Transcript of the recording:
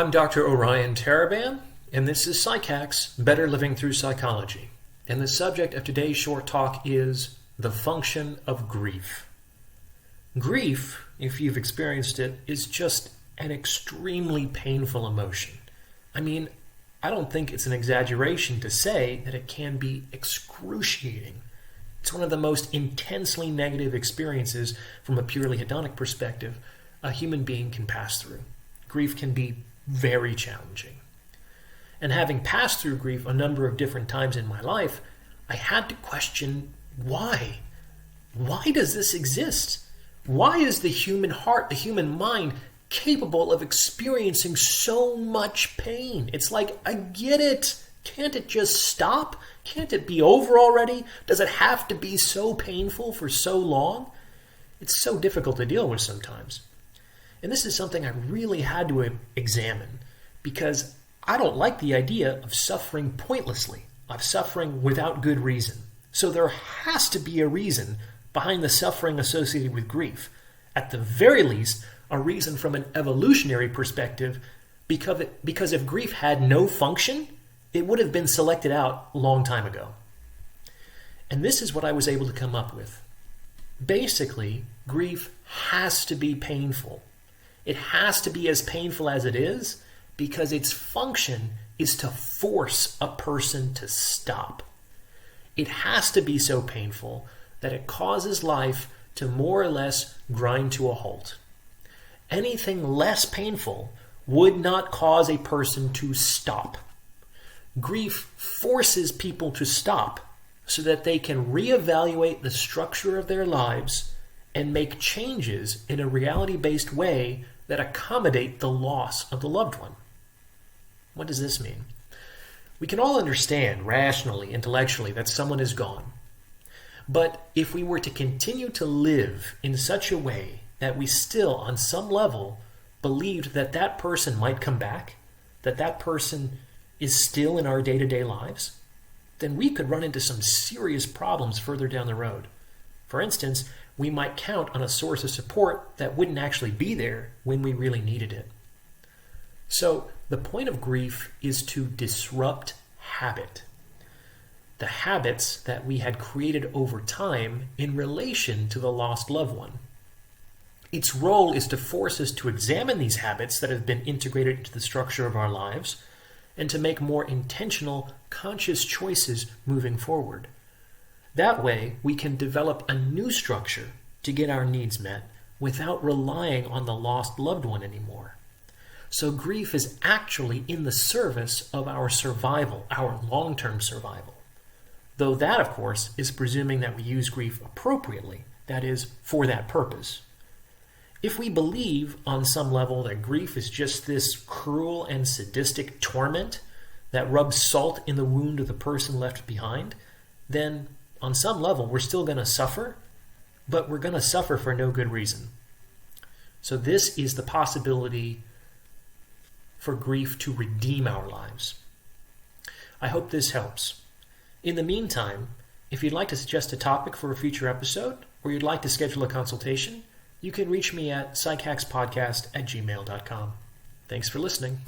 I'm Dr. Orion Taraban, and this is Psychacks, Better Living Through Psychology. And the subject of today's short talk is the function of grief. Grief, if you've experienced it, is just an extremely painful emotion. I mean, I don't think it's an exaggeration to say that it can be excruciating. It's one of the most intensely negative experiences from a purely hedonic perspective a human being can pass through. Grief can be very challenging. And having passed through grief a number of different times in my life, I had to question why. Why does this exist? Why is the human heart, the human mind, capable of experiencing so much pain? It's like, I get it. Can't it just stop? Can't it be over already? Does it have to be so painful for so long? It's so difficult to deal with sometimes. And this is something I really had to examine because I don't like the idea of suffering pointlessly, of suffering without good reason. So there has to be a reason behind the suffering associated with grief. At the very least, a reason from an evolutionary perspective, because if grief had no function, it would have been selected out a long time ago. And this is what I was able to come up with. Basically, grief has to be painful. It has to be as painful as it is because its function is to force a person to stop. It has to be so painful that it causes life to more or less grind to a halt. Anything less painful would not cause a person to stop. Grief forces people to stop so that they can reevaluate the structure of their lives and make changes in a reality-based way that accommodate the loss of the loved one. What does this mean? We can all understand rationally, intellectually, that someone is gone. But if we were to continue to live in such a way that we still, on some level, believed that that person might come back, that that person is still in our day-to-day lives, then we could run into some serious problems further down the road. For instance, we might count on a source of support that wouldn't actually be there when we really needed it. So the point of grief is to disrupt habit. The habits that we had created over time in relation to the lost loved one. Its role is to force us to examine these habits that have been integrated into the structure of our lives and to make more intentional, conscious choices moving forward. That way, we can develop a new structure to get our needs met without relying on the lost loved one anymore. So grief is actually in the service of our survival, our long-term survival. Though that, of course, is presuming that we use grief appropriately, that is, for that purpose. If we believe on some level that grief is just this cruel and sadistic torment that rubs salt in the wound of the person left behind, then on some level we're still going to suffer, but we're going to suffer for no good reason. So this is the possibility for grief to redeem our lives. I hope this helps. In the meantime, if you'd like to suggest a topic for a future episode, or you'd like to schedule a consultation, you can reach me at psychackspodcast@gmail.com. Thanks for listening.